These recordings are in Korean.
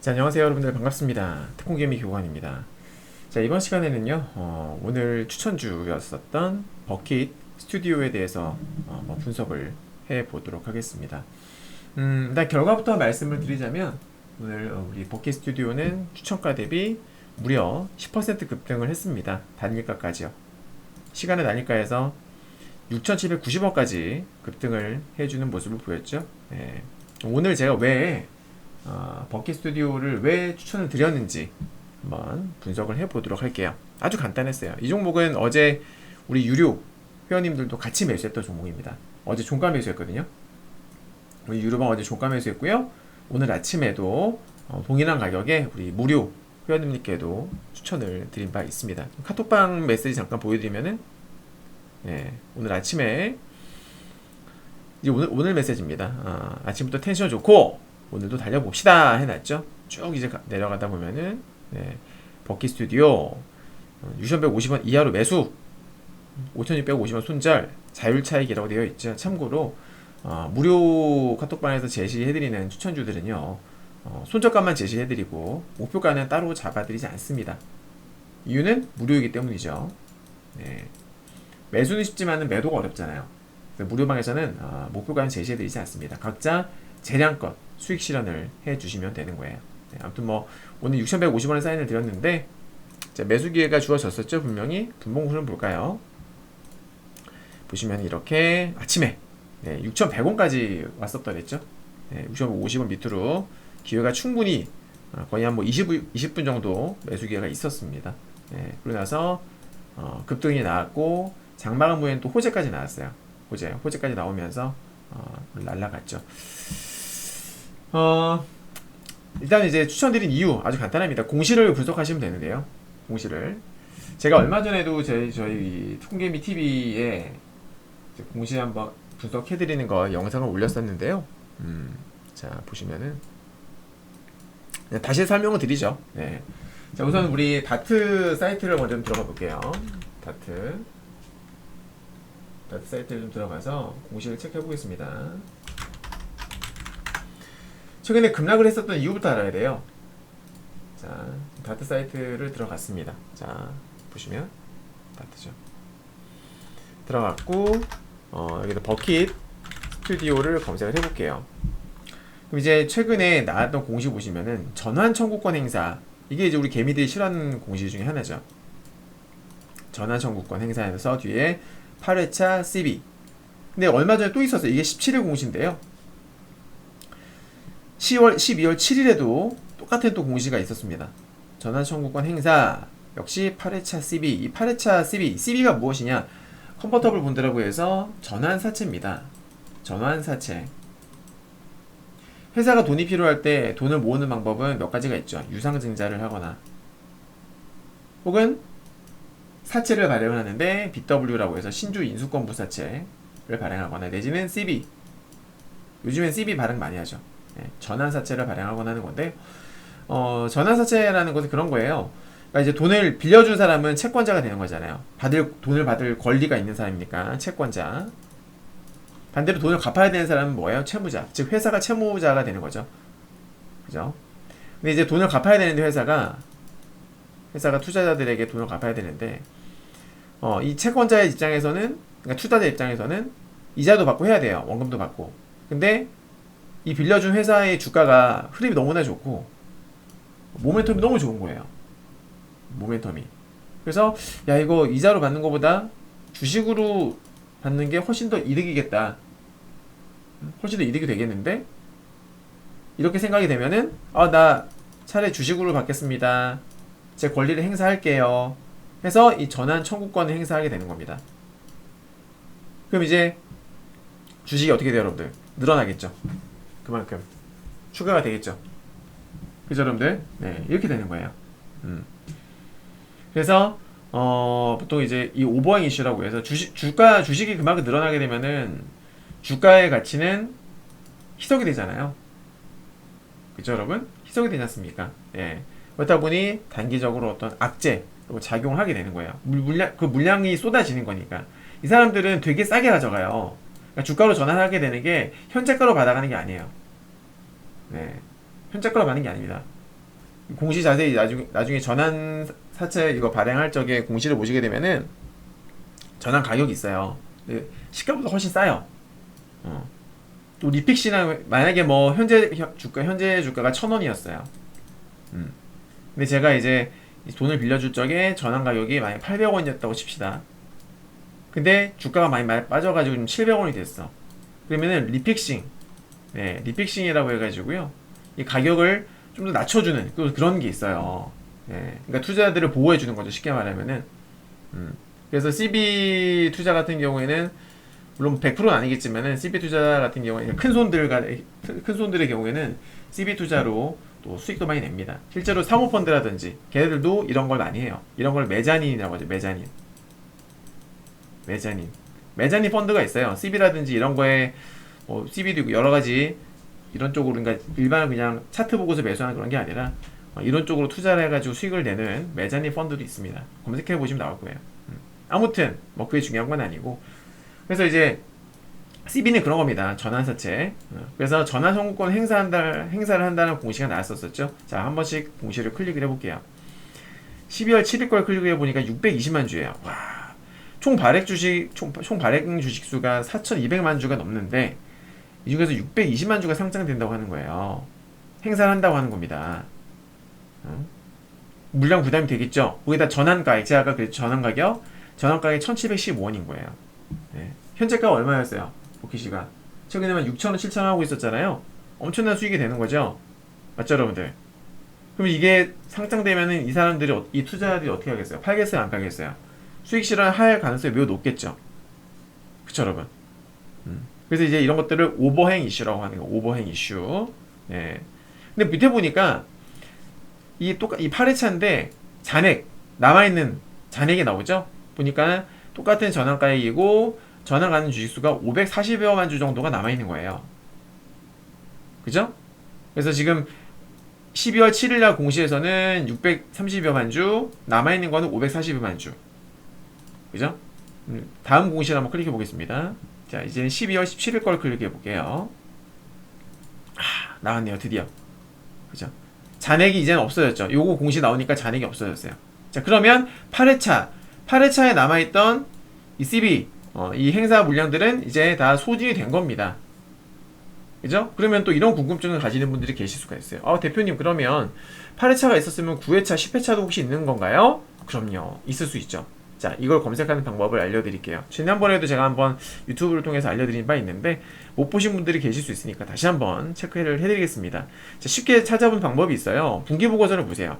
자, 안녕하세요 여러분들, 반갑습니다. 특공개미 교관입니다. 자, 이번 시간에는요, 오늘 추천주였었던 버킷 스튜디오에 대해서 분석을 해보도록 하겠습니다. 일단 결과부터 말씀을 드리자면, 오늘 우리 버킷 스튜디오는 추천가 대비 무려 10% 급등을 했습니다. 단일가까지요. 시간의 단일가에서 6,790원까지 급등을 해주는 모습을 보였죠. 네. 오늘 제가 왜 버킷 스튜디오를 왜 추천을 드렸는지 한번 분석을 해보도록 할게요. 아주 간단했어요. 이 종목은 어제 우리 유료 회원님들도 같이 매수했던 종목입니다. 어제 종가 매수했거든요. 우리 유료방 어제 종가 매수했고요. 오늘 아침에도 동일한 가격에 우리 무료 회원님께도 추천을 드린 바 있습니다. 카톡방 메시지 잠깐 보여드리면은, 오늘 아침에 이제 오늘 메시지입니다. 아침부터 텐션 좋고 오늘도 달려봅시다 해놨죠. 쭉 이제 내려가다 보면은, 버킷 스튜디오 6,150원 이하로 매수, 5,650원 손절, 자율 차익이라고 되어 있죠. 참고로 무료 카톡방에서 제시해드리는 추천주들은요, 손절가만 제시해드리고 목표가는 따로 잡아드리지 않습니다. 이유는 무료이기 때문이죠. 매수는 쉽지만 매도가 어렵잖아요. 무료방에서는 목표가는 제시해드리지 않습니다. 각자 재량껏 수익 실현을 해주시면 되는 거예요. 아무튼 오늘 6,150원에 사인을 드렸는데, 자, 매수 기회가 주어졌었죠. 분명히 분봉수를 볼까요? 보시면 이렇게 아침에 6,100원까지 왔었더랬죠. 6,150원 밑으로 기회가 충분히 거의 한 20분 정도 매수 기회가 있었습니다. 그러고 나서 급등이 나왔고, 장마감 후에는 또 호재까지 나왔어요. 호재까지 나오면서 날라갔죠. 일단 이제 추천드린 이유 아주 간단합니다. 공시를 분석하시면 되는데요. 공시를 제가 얼마 전에도 저희 특공개미 TV에 공시 한번 분석해드리는 거 영상을 올렸었는데요. 자, 보시면은 다시 설명을 드리죠. 자, 우선 우리 다트 사이트를 먼저 좀 들어가 볼게요. 다트 사이트를 좀 들어가서 공시를 체크해 보겠습니다. 최근에 급락을 했었던 이유부터 알아야 돼요. 자, 다트 사이트를 들어갔습니다. 자, 보시면 다트죠. 들어갔고, 여기서 버킷 스튜디오를 검색을 해볼게요. 그럼 이제 최근에 나왔던 공시 보시면은 전환 청구권 행사, 이게 이제 우리 개미들이 싫어하는 공시 중에 하나죠. 전환 청구권 행사에서 뒤에 8회차 CB. 근데 얼마 전에 또 있었어요. 이게 17일 공시인데요. 12월 7일에도 똑같은 또 공시가 있었습니다. 전환 청구권 행사 역시 8회차 CB. 이 8회차 CB가 무엇이냐? 컨버터블 본드라고 해서 전환사채입니다. 전환사채. 회사가 돈이 필요할 때 돈을 모으는 방법은 몇 가지가 있죠. 유상증자를 하거나, 혹은 사채를 발행하는데 BW라고 해서 신주 인수권 부사채를 발행하거나, 내지는 CB. 요즘엔 CB 발행 많이 하죠. 전환사채를 발행하거나 하는 건데, 전환사채라는 것은 그런 거예요. 그러니까 이제 돈을 빌려준 사람은 채권자가 되는 거잖아요. 돈을 받을 권리가 있는 사람이니까 채권자. 반대로 돈을 갚아야 되는 사람은 뭐예요? 채무자. 즉 회사가 채무자가 되는 거죠. 그죠? 근데 이제 돈을 갚아야 되는데 회사가 투자자들에게 돈을 갚아야 되는데, 이 채권자의 입장에서는, 그러니까 투자자 입장에서는 이자도 받고 해야 돼요. 원금도 받고. 근데 이 빌려준 회사의 주가가 흐름이 너무나 좋고 모멘텀이 너무 좋은 거예요. 모멘텀이. 그래서 야, 이거 이자로 받는 것보다 주식으로 받는 게 훨씬 더 이득이겠다. 훨씬 더 이득이 되겠는데? 이렇게 생각이 되면은 나 차라리 주식으로 받겠습니다. 제 권리를 행사할게요. 해서 이 전환 청구권을 행사하게 되는 겁니다. 그럼 이제 주식이 어떻게 돼요, 여러분들? 늘어나겠죠. 그만큼 추가가 되겠죠. 그죠, 여러분들? 이렇게 되는 거예요. 그래서 보통 이제 이 오버행 이슈라고 해서 주식이 그만큼 늘어나게 되면은 주가의 가치는 희석이 되잖아요. 그죠, 여러분? 희석이 되지 않습니까? 그렇다 보니 단기적으로 어떤 악재 작용을 하게 되는 거예요. 물량이 쏟아지는 거니까. 이 사람들은 되게 싸게 가져가요. 그러니까 주가로 전환하게 되는 게 현재가로 받아가는 게 아니에요. 현재가로 받는 게 아닙니다. 공시 자세히 나중에 전환 사채 이거 발행할 적에 공시를 보시게 되면은 전환 가격이 있어요. 시가보다 훨씬 싸요. 또 리픽시나 만약에 뭐 현재 주가가 1,000원이었어요. 근데 제가 이제 돈을 빌려줄 적에 전환 가격이 만약 800원이었다고 칩시다. 근데 주가가 많이 빠져가지고 지금 700원이 됐어. 그러면은 리픽싱이라고 해가지고요. 이 가격을 좀 더 낮춰주는 그런 게 있어요. 그러니까 투자자들을 보호해주는 거죠. 쉽게 말하면은. 그래서 CB 투자 같은 경우에는 물론 100%는 아니겠지만은 CB 투자 같은 경우에는 큰 손들의 경우에는 CB 투자로 또 수익도 많이 냅니다. 실제로 사모펀드라든지 걔네들도 이런 걸 많이 해요. 이런 걸 메자닌이라고 하죠. 메자닌 펀드가 있어요. CB라든지 이런 거에 CB도 있고 여러 가지 이런 쪽으로 그러니까 일반 그냥 차트 보고서 매수하는 그런 게 아니라 이런 쪽으로 투자를 해가지고 수익을 내는 메자닌 펀드도 있습니다. 검색해 보시면 나올 거예요. 아무튼 뭐 그게 중요한 건 아니고 그래서 이제 CB는 그런 겁니다. 전환사채. 그래서 전환 선고권 행사를 한다는 공시가 나왔었죠. 자, 한 번씩 공시를 클릭을 해볼게요. 12월 7일 걸 클릭을 해보니까 620만 주예요. 와, 총 발행 주식 수가 4,200만 주가 넘는데 이 중에서 620만 주가 상장된다고 하는 거예요. 행사를 한다고 하는 겁니다. 물량 부담이 되겠죠. 거기다 전환가액, 제가 아까 그랬죠. 전환가액이 1,715원인 거예요. 네. 현재가 얼마였어요? 복희씨가 최근에만 6,000원, 7,000원 하고 있었잖아요. 엄청난 수익이 되는 거죠. 맞죠, 여러분들? 그럼 이게 상장되면은 이 사람들이, 이 투자자들이 어떻게 하겠어요? 팔겠어요, 안 팔겠어요? 수익 실현할 가능성이 매우 높겠죠. 그쵸, 여러분? 그래서 이제 이런 것들을 오버행 이슈라고 하는 거, 오버행 이슈. 네. 근데 밑에 보니까 이 8회차인데 남아있는 잔액이 나오죠? 보니까 똑같은 전환가액이고 전환가는 주식수가 540여만 주 정도가 남아있는 거예요. 그죠? 그래서 지금 12월 7일날 공시에서는 630여만 주, 남아있는 거는 540여만 주. 그죠? 다음 공시를 한번 클릭해 보겠습니다. 자, 이제는 12월 17일 걸 클릭해 볼게요. 나왔네요, 드디어. 그죠? 잔액이 이제는 없어졌죠. 요거 공시 나오니까 잔액이 없어졌어요. 자, 그러면 8회차에 남아있던 이 CB, 이 행사 물량들은 이제 다 소진이 된 겁니다. 그죠? 그러면 또 이런 궁금증을 가지는 분들이 계실 수가 있어요. 대표님, 그러면 8회차가 있었으면 9회차, 10회차도 혹시 있는 건가요? 그럼요. 있을 수 있죠. 자, 이걸 검색하는 방법을 알려드릴게요. 지난번에도 제가 한번 유튜브를 통해서 알려드린 바 있는데 못 보신 분들이 계실 수 있으니까 다시 한번 체크를 해드리겠습니다. 자, 쉽게 찾아본 방법이 있어요. 분기보고서를 보세요.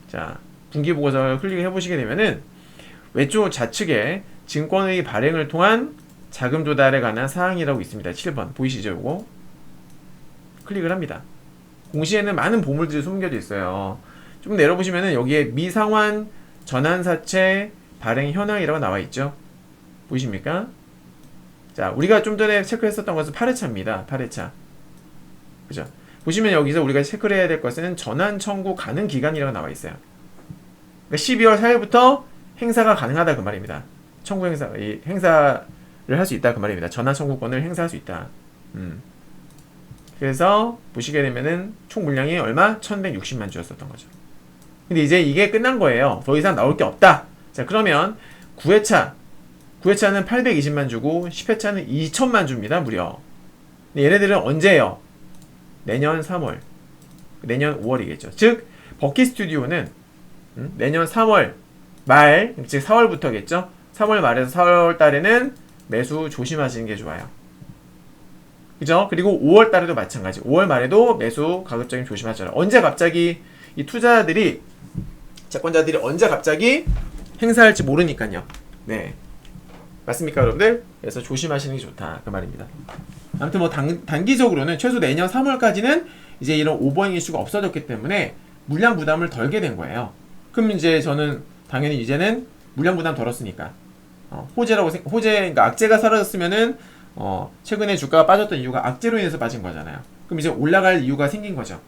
자, 분기보고서를 클릭해 보시게 되면은 왼쪽 좌측에 증권의 발행을 통한 자금 조달에 관한 사항이라고 있습니다. 7번 보이시죠? 요거 클릭을 합니다. 공시에는 많은 보물들이 숨겨져 있어요. 좀 내려보시면은 여기에 미상환 전환사채 발행 현황이라고 나와 있죠. 보이십니까? 자, 우리가 좀 전에 체크했었던 것은 8회차입니다. 8회차. 그죠? 보시면 여기서 우리가 체크를 해야 될 것은 전환 청구 가능 기간이라고 나와 있어요. 그러니까 12월 4일부터 행사가 가능하다 그 말입니다. 청구 행사를 할 수 있다 그 말입니다. 전환 청구권을 행사할 수 있다. 그래서 보시게 되면은 총 물량이 얼마? 1,160만 주였었던 거죠. 근데 이제 이게 끝난 거예요. 더 이상 나올 게 없다. 자, 그러면 9회차는 820만 주고 10회차는 2천만 주입니다. 무려. 얘네들은 언제예요? 내년 3월, 내년 5월이겠죠. 즉 버킷 스튜디오는 내년 3월 말, 즉 4월부터겠죠. 3월 말에서 4월 달에는 매수 조심하시는 게 좋아요. 그죠? 그리고 5월 달에도 마찬가지. 5월 말에도 매수 가급적이면 조심하셔라. 언제 갑자기 이 투자자들이, 채권자들이 언제 갑자기 행사할지 모르니까요. 네. 맞습니까, 여러분들? 그래서 조심하시는 게 좋다. 그 말입니다. 아무튼 뭐 단기적으로는 최소 내년 3월까지는 이제 이런 오버행 이슈가 없어졌기 때문에 물량 부담을 덜게 된 거예요. 그럼 이제 저는 당연히 이제는 물량 부담 덜었으니까 그러니까 악재가 사라졌으면은 최근에 주가가 빠졌던 이유가 악재로 인해서 빠진 거잖아요. 그럼 이제 올라갈 이유가 생긴 거죠.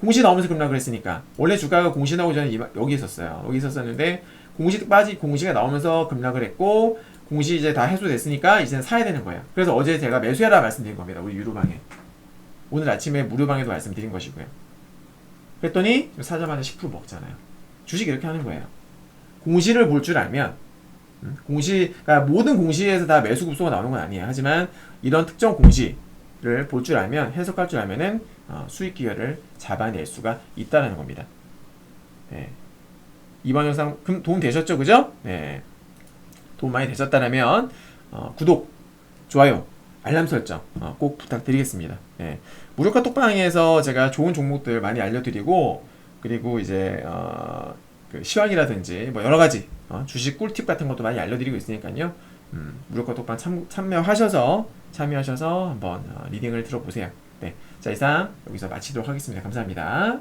공시 나오면서 급락을 했으니까. 원래 주가가 공시 나오기 전에 여기 있었어요. 여기 있었었는데 공시가 나오면서 급락을 했고 공시 이제 다 해소됐으니까 이제는 사야 되는 거예요. 그래서 어제 제가 매수해라 말씀드린 겁니다. 우리 유료방에. 오늘 아침에 무료방에도 말씀드린 것이고요. 그랬더니 사자마자 10% 먹잖아요. 주식 이렇게 하는 거예요. 공시를 볼 줄 알면 그러니까 모든 공시에서 다 매수 급소가 나오는 건 아니에요. 하지만 이런 특정 공시를 볼 줄 알면, 해석할 줄 알면은 수익 기회를 잡아낼 수가 있다는 겁니다. 네. 이번 영상 도움 되셨죠? 그죠? 네. 도움 많이 되셨다면 구독, 좋아요, 알람 설정 꼭 부탁드리겠습니다. 네. 무료카 톡방에서 제가 좋은 종목들 많이 알려드리고, 그리고 이제 그 시황이라든지 뭐 여러 가지 주식 꿀팁 같은 것도 많이 알려드리고 있으니까요. 무료카 톡방 참여하셔서 한번 리딩을 들어보세요. 네. 자, 이상 여기서 마치도록 하겠습니다. 감사합니다.